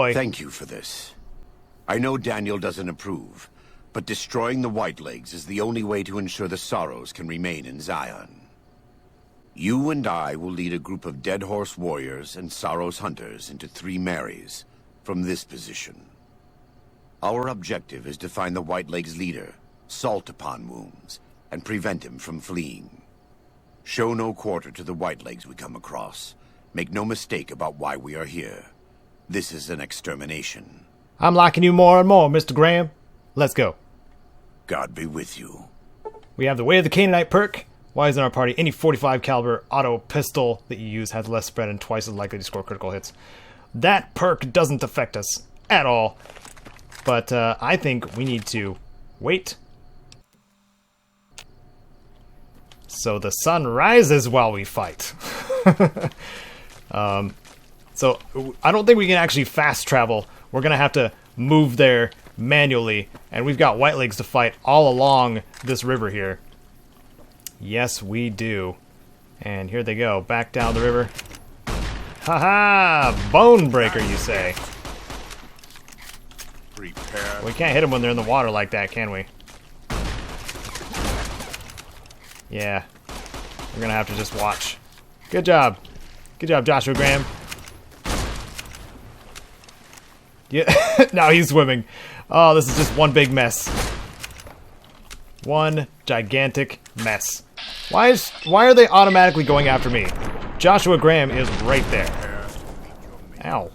boy. Thank you for this. I know Daniel doesn't approve, but destroying the Whitelegs is the only way to ensure the Sorrows can remain in Zion. You and I will lead a group of Dead Horse warriors and Sorrows hunters into 3 Marys from this position. Our objective is to find the Whitelegs leader, Salt Upon Wounds, and prevent him from fleeing. Show no quarter to the Whitelegs we come across. Make no mistake about why we are here. This is an extermination. I'm liking you more and more, Mr. Graham. Let's go. God be with you. We have the Way of the Canaanite perk. Why is in our party any 45 caliber auto pistol that you use has less spread and twice as likely to score critical hits? That perk doesn't affect us at all. But I think we need to wait. So the sun rises while we fight. So I don't think we can actually fast travel. We're going to have to move there manually. And we've got Whitelegs to fight all along this river here. Yes, we do. And here they go. Back down the river. Haha! Bone breaker, you say? Prepare. We can't hit them when they're in the water like that, can we? Yeah. We're going to have to just watch. Good job. Good job, Joshua Graham. Yeah. Now he's swimming. Oh, this is just one big mess. One gigantic mess. Why are they automatically going after me? Joshua Graham is right there. Ow.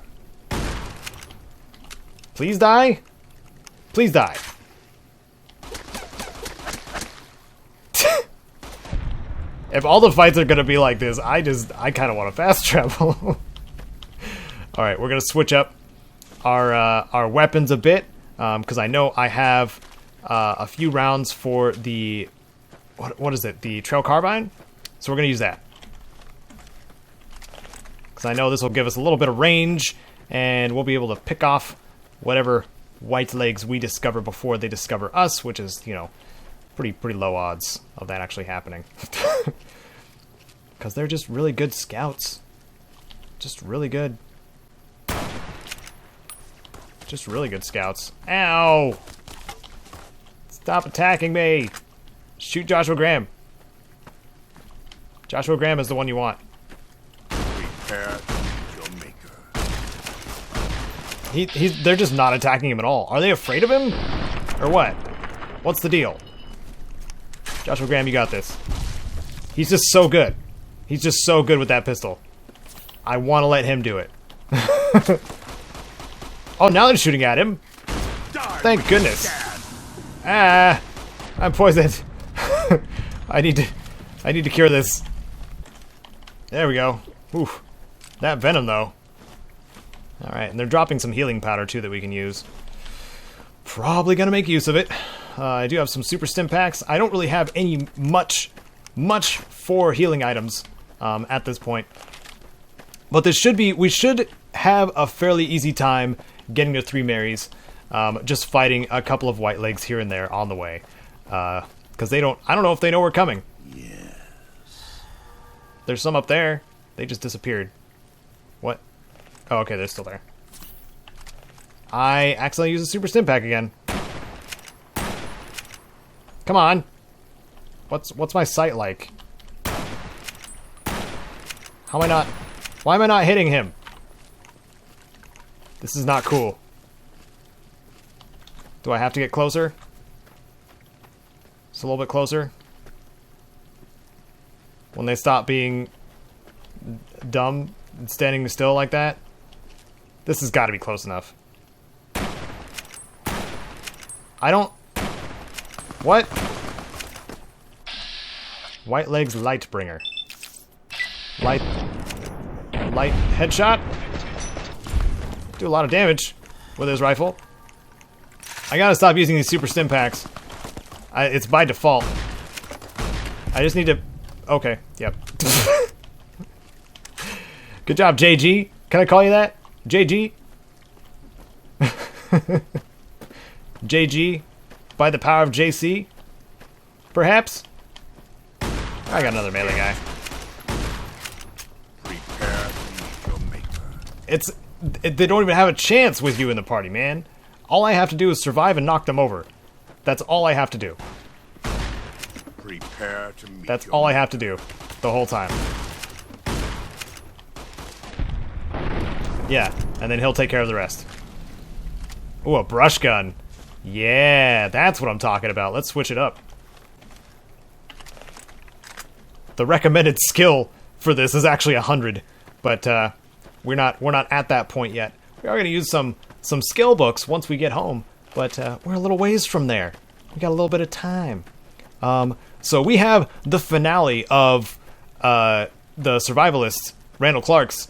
Please die? Please die. If all the fights are gonna be like this, I kind of want to fast travel. All right, we're gonna switch up our weapons a bit because I know I have a few rounds for the what is it? The trail carbine. So we're gonna use that because I know this will give us a little bit of range, and we'll be able to pick off whatever Whitelegs we discover before they discover us, which is, you know, pretty low odds of that actually happening. Because they're just really good scouts. Just really good. Just really good scouts. Ow! Stop attacking me! Shoot Joshua Graham. Joshua Graham is the one you want. Prepare your maker. They're just not attacking him at all. Are they afraid of him? Or what? What's the deal? Joshua Graham, you got this. He's just so good. He's just so good with that pistol. I want to let him do it. Oh, now they're shooting at him. Thank goodness. Ah, I'm poisoned. I need to cure this. There we go. Oof. That venom, though. All right, and they're dropping some healing powder too that we can use. Probably gonna make use of it. I do have some super stim packs. I don't really have any much for healing items at this point. But we should have a fairly easy time getting to 3 Marys, just fighting a couple of Whitelegs here and there on the way. Because I don't know if they know we're coming. Yes. There's some up there. They just disappeared. What? Oh, okay, they're still there. I accidentally used a super stim pack again. Come on. What's my sight like? How am I not... Why am I not hitting him? This is not cool. Do I have to get closer? Just a little bit closer? When they stop being dumb and standing still like that? This has got to be close enough. I don't... What? Whitelegs Lightbringer. Light headshot? Do a lot of damage with his rifle. I gotta stop using these super stim packs. It's by default. I just need to... Okay, yep. Good job, JG. Can I call you that? JG? JG? By the power of JC? Perhaps? I got another melee guy. Prepare your maker. they don't even have a chance with you in the party, man. All I have to do is survive and knock them over. That's all I have to do. Prepare to meet. That's all I have to do the whole time. Yeah, and then he'll take care of the rest. Ooh, a brush gun. Yeah, that's what I'm talking about. Let's switch it up. The recommended skill for this is actually 100, but we're not at that point yet. We are going to use some skill books once we get home, but we're a little ways from there. We got a little bit of time. So we have the finale of the survivalist Randall Clark's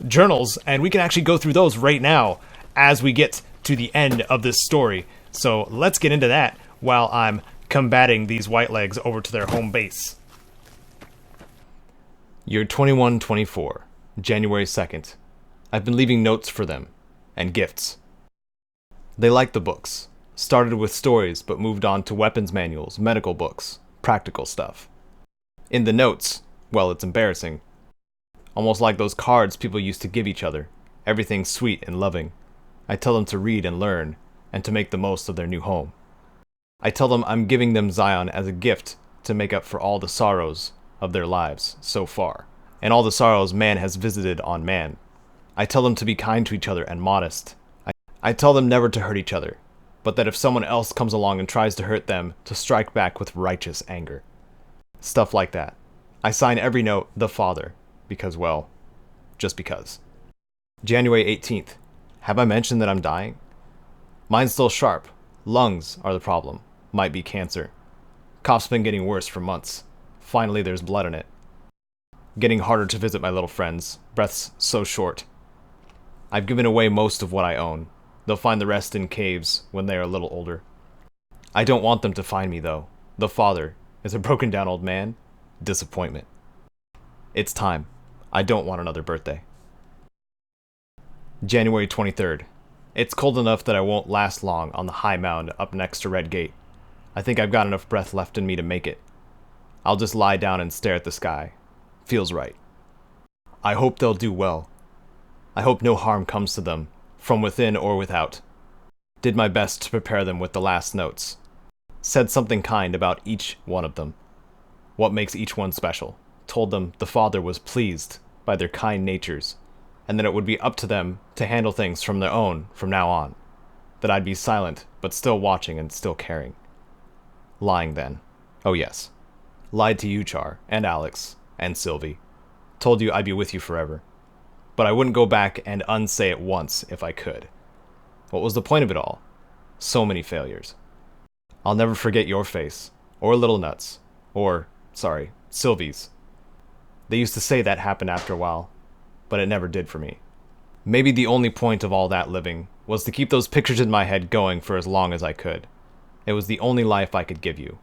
journals, and we can actually go through those right now as we get to the end of this story. So let's get into that while I'm combating these white legs over to their home base. Year 2124, January 2nd. I've been leaving notes for them, and gifts. They liked the books. Started with stories, but moved on to weapons manuals, medical books, practical stuff. In the notes, well, it's embarrassing. Almost like those cards people used to give each other. Everything sweet and loving. I tell them to read and learn, and to make the most of their new home. I tell them I'm giving them Zion as a gift to make up for all the sorrows of their lives so far, and all the sorrows man has visited on man. I tell them to be kind to each other and modest. I tell them never to hurt each other, but that if someone else comes along and tries to hurt them, to strike back with righteous anger. Stuff like that. I sign every note, the Father, because, well, just because. January 18th. Have I mentioned that I'm dying? Mine's still sharp. Lungs are the problem. Might be cancer. Cough's been getting worse for months. Finally, there's blood in it. Getting harder to visit my little friends. Breath's so short. I've given away most of what I own. They'll find the rest in caves when they are a little older. I don't want them to find me, though. The Father is a broken down old man. Disappointment. It's time. I don't want another birthday. January 23rd. It's cold enough that I won't last long on the high mound up next to Red Gate. I think I've got enough breath left in me to make it. I'll just lie down and stare at the sky. Feels right. I hope they'll do well. I hope no harm comes to them, from within or without. Did my best to prepare them with the last notes. Said something kind about each one of them. What makes each one special. Told them the Father was pleased by their kind natures, and that it would be up to them to handle things from their own from now on. That I'd be silent, but still watching and still caring. Lying then. Oh yes. Lied to you, Char, and Alex, and Sylvie. Told you I'd be with you forever. But I wouldn't go back and unsay it once if I could. What was the point of it all? So many failures. I'll never forget your face, or Little Nuts, or, sorry, Sylvie's. They used to say that happened after a while, but it never did for me. Maybe the only point of all that living was to keep those pictures in my head going for as long as I could. It was the only life I could give you.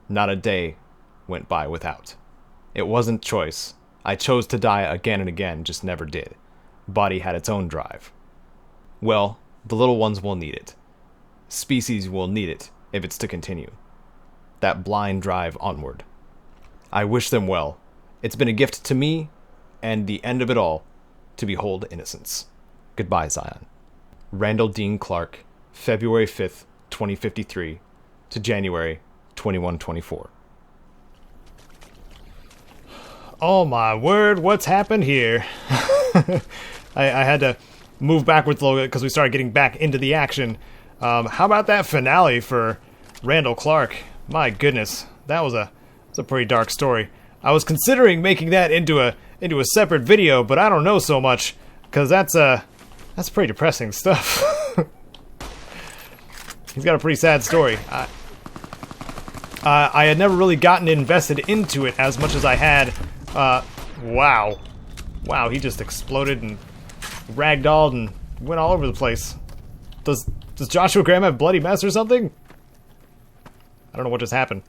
Not a day went by without. It wasn't choice. I chose to die again and again, just never did. Body had its own drive. Well, the little ones will need it. Species will need it if it's to continue. That blind drive onward. I wish them well. It's been a gift to me, and the end of it all, to behold innocence. Goodbye, Zion. Randall Dean Clark, February 5th, 2053, to January 2124. Oh my word, what's happened here? I had to move backwards a little bit because we started getting back into the action. How about that finale for Randall Clark? My goodness, that was a pretty dark story. I was considering making that into a separate video, but I don't know so much because that's pretty depressing stuff. He's got a pretty sad story. I had never really gotten invested into it as much as I had. Wow, he just exploded and ragdolled and went all over the place. Does Joshua Graham have bloody mess or something? I don't know what just happened.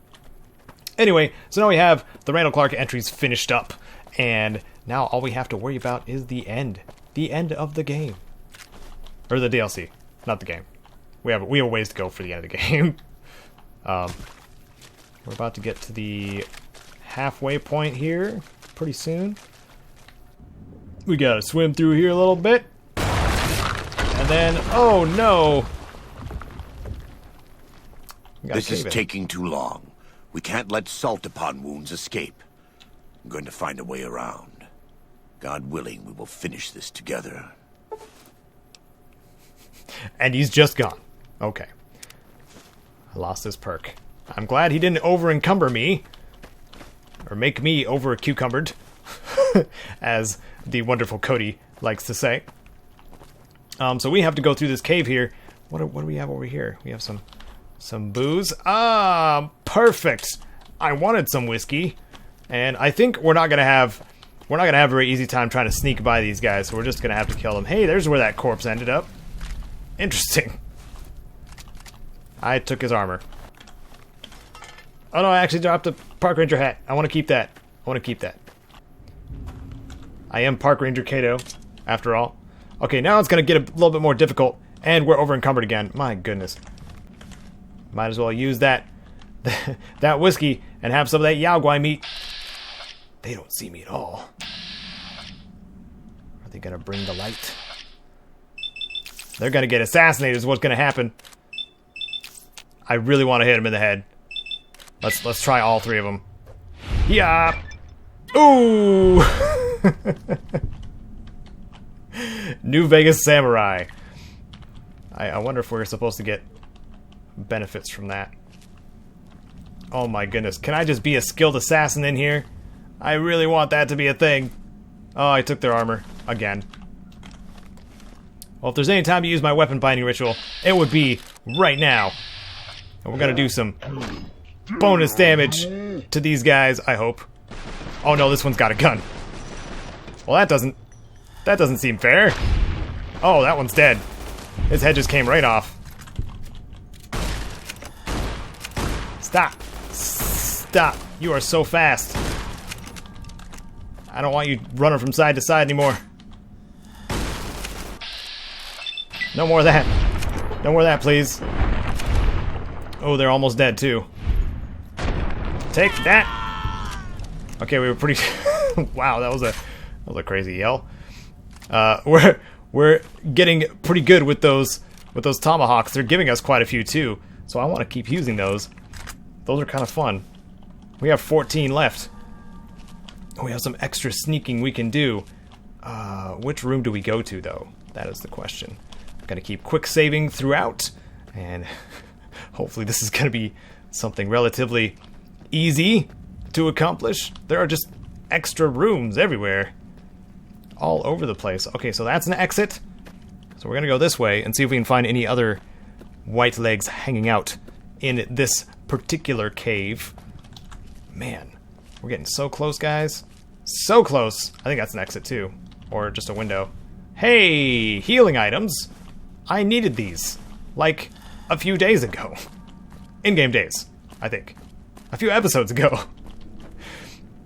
Anyway, so now we have the Randall Clark entries finished up, and now all we have to worry about is the end of the game, or the DLC, not the game. We have a ways to go for the end of the game. We're about to get to the halfway point here pretty soon. We gotta swim through here a little bit. And then, oh no! This is taking too long. We can't let salt upon wounds escape. I'm going to find a way around. God willing, we will finish this together. And he's just gone. Okay. I lost his perk. I'm glad he didn't over-encumber me. Or make me over-cucumbered. As the wonderful Cody likes to say. So we have to go through this cave here. What do we have over here? We have some booze. Ah, perfect. I wanted some whiskey. And I think we're not gonna have a very easy time trying to sneak by these guys, so we're just gonna have to kill them. Hey, there's where that corpse ended up. Interesting. I took his armor. Oh no, I actually dropped a Park Ranger hat. I want to keep that. I am Park Ranger Caedo, after all. Okay, now it's going to get a little bit more difficult, and we're over-encumbered again. My goodness. Might as well use that that whiskey and have some of that Yao Guai meat. They don't see me at all. Are they going to bring the light? They're going to get assassinated is what's going to happen. I really want to hit him in the head. Let's try all three of them. Yeah. Ooh. New Vegas Samurai. I wonder if we're supposed to get benefits from that. Oh my goodness. Can I just be a skilled assassin in here? I really want that to be a thing. Oh, I took their armor. Again. Well, if there's any time to use my weapon binding ritual, it would be right now. And we're gonna do some bonus damage to these guys, I hope. Oh no, this one's got a gun. Well, that doesn't seem fair. Oh, that one's dead. His head just came right off. Stop. Stop. You are so fast. I don't want you running from side to side anymore. No more of that. No more of that, please. Oh, they're almost dead, too. Take that! Okay, we were pretty... Wow, that was a crazy yell. We're getting pretty good with those tomahawks. They're giving us quite a few, too. So I want to keep using those. Those are kind of fun. We have 14 left. We have some extra sneaking we can do. Which room do we go to, though? That is the question. I'm going to keep quick saving throughout. And hopefully this is going to be something relatively easy to accomplish. There are just extra rooms everywhere. All over the place. Okay, so that's an exit. So we're going to go this way and see if we can find any other white legs hanging out in this particular cave. Man, we're getting so close, guys. So close. I think that's an exit, too. Or just a window. Hey, healing items. I needed these, like, a few days ago. In-game days, I think. A few episodes ago.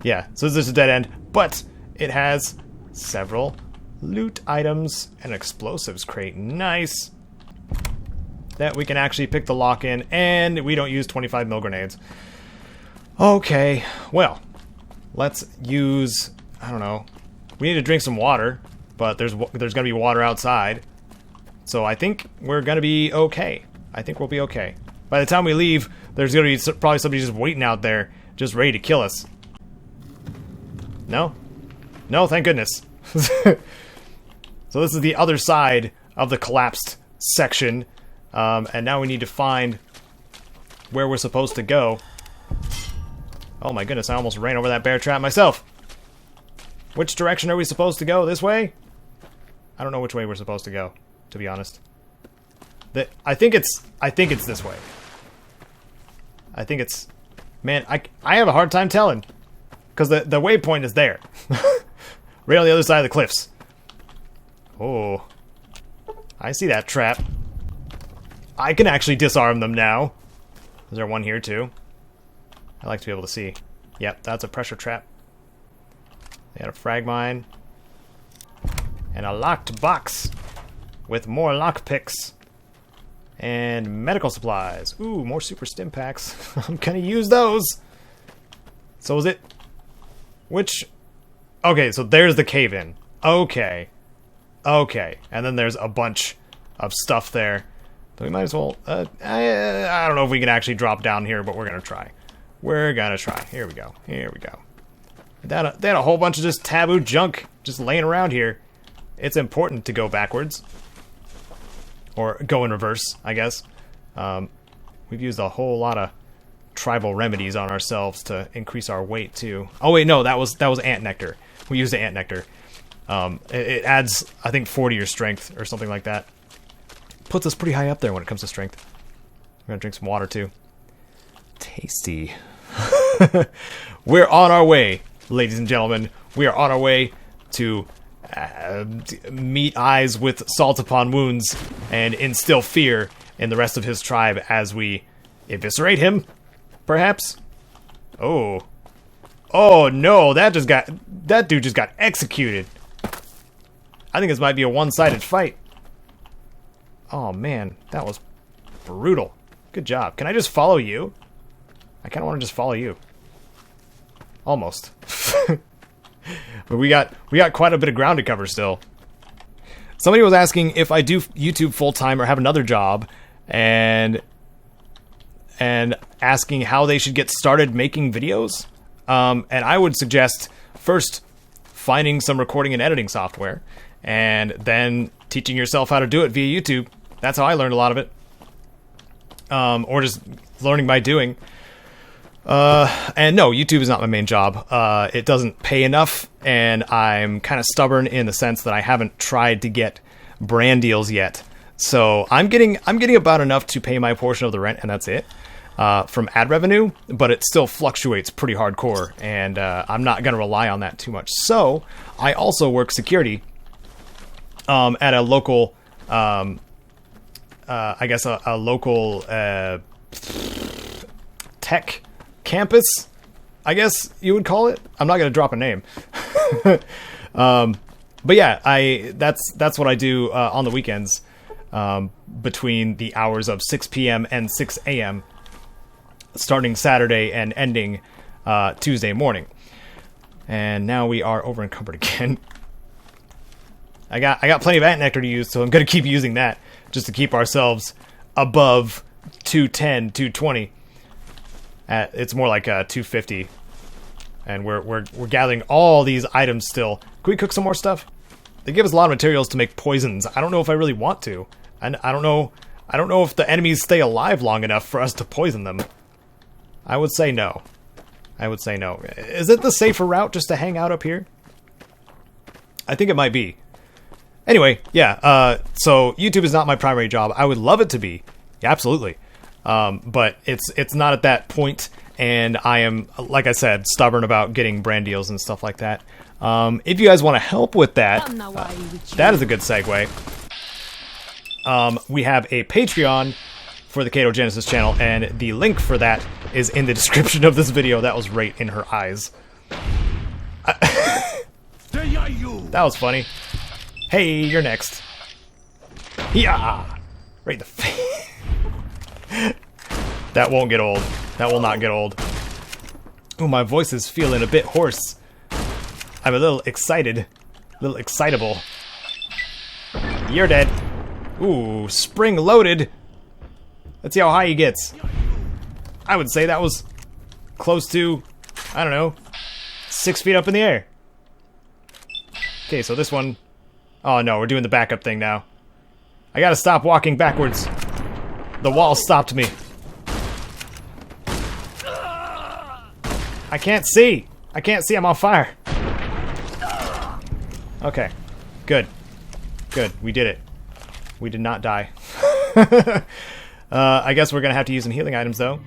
Yeah, so this is a dead end, but it has several loot items and explosives crate. Nice. That we can actually pick the lock in, and we don't use 25 mil grenades. Okay, well, let's use, I don't know, we need to drink some water, but there's gonna be water outside, so I think we're gonna be okay. I think we'll be okay. By the time we leave, there's gonna be probably somebody just waiting out there, just ready to kill us. No? No, thank goodness. So this is the other side of the collapsed section, and now we need to find where we're supposed to go. Oh my goodness, I almost ran over that bear trap myself. Which direction are we supposed to go? This way? I don't know which way we're supposed to go, to be honest. I think it's this way. I think it's... Man, I have a hard time telling. Because the waypoint is there. Right on the other side of the cliffs. Oh. I see that trap. I can actually disarm them now. Is there one here too? I like to be able to see. Yep, that's a pressure trap. They got a frag mine. And a locked box. With more lockpicks. And medical supplies. Ooh, more super stim packs. I'm gonna use those. So is it... Which... Okay, so there's the cave-in. Okay. Okay. And then there's a bunch of stuff there. So we might as well, I don't know if we can actually drop down here, but we're gonna try. We're gonna try. Here we go. Here we go. They had a whole bunch of just taboo junk just laying around here. It's important to go backwards. Or go in reverse, I guess. We've used a whole lot of tribal remedies on ourselves to increase our weight, too. Oh, wait, no, that was ant nectar. We used the ant nectar. It adds, I think, 40 your strength or something like that. Puts us pretty high up there when it comes to strength. We're gonna drink some water, too. Tasty. We're on our way, ladies and gentlemen. We are on our way to meet eyes with salt upon wounds and instill fear in the rest of his tribe as we eviscerate him, perhaps? Oh. Oh, no, that dude just got executed. I think this might be a one-sided fight. Oh, man, that was brutal. Good job. Can I just follow you? I kind of want to just follow you. Almost. But we got quite a bit of ground to cover still. Somebody was asking if I do YouTube full-time or have another job, and asking how they should get started making videos. And I would suggest first finding some recording and editing software, and then teaching yourself how to do it via YouTube. That's how I learned a lot of it. Or just learning by doing. And no, YouTube is not my main job. It doesn't pay enough, and I'm kind of stubborn in the sense that I haven't tried to get brand deals yet. So I'm getting about enough to pay my portion of the rent, and that's it. From ad revenue, but it still fluctuates pretty hardcore, and I'm not going to rely on that too much. So I also work security at a local, I guess a local tech campus, I guess you would call it. I'm not going to drop a name. But yeah, that's what I do on the weekends, between the hours of 6 p.m. and 6 a.m. starting Saturday and ending Tuesday morning. And now we are over encumbered again. I got plenty of ant nectar to use, so I'm going to keep using that just to keep ourselves above 210, 220. It's more like 250. And we're gathering all these items still. Can we cook some more stuff? They give us a lot of materials to make poisons. I don't know if I really want to. And I don't know if the enemies stay alive long enough for us to poison them. I would say no. I would say no. Is it the safer route just to hang out up here? I think it might be. Anyway, yeah, so YouTube is not my primary job. I would love it to be. Yeah, absolutely. But it's not at that point, and I am, like I said, stubborn about getting brand deals and stuff like that. If you guys want to help with that, that is a good segue. We have a Patreon for the Caedo Genesis channel, and the link for that is in the description of this video. That was right in her eyes. That was funny. Hey, you're next. Yeah, right in the face. That won't get old. That will not get old. Ooh, my voice is feeling a bit hoarse. I'm a little excited. A little excitable. You're dead. Ooh, spring loaded. Let's see how high he gets. I would say that was close to, I don't know, 6 feet up in the air. Okay, so this one... Oh no, we're doing the backup thing now. I gotta stop walking backwards. The wall stopped me. I can't see. I can't see, I'm on fire. Okay, good. Good, we did it. We did not die. I guess we're gonna have to use some healing items though.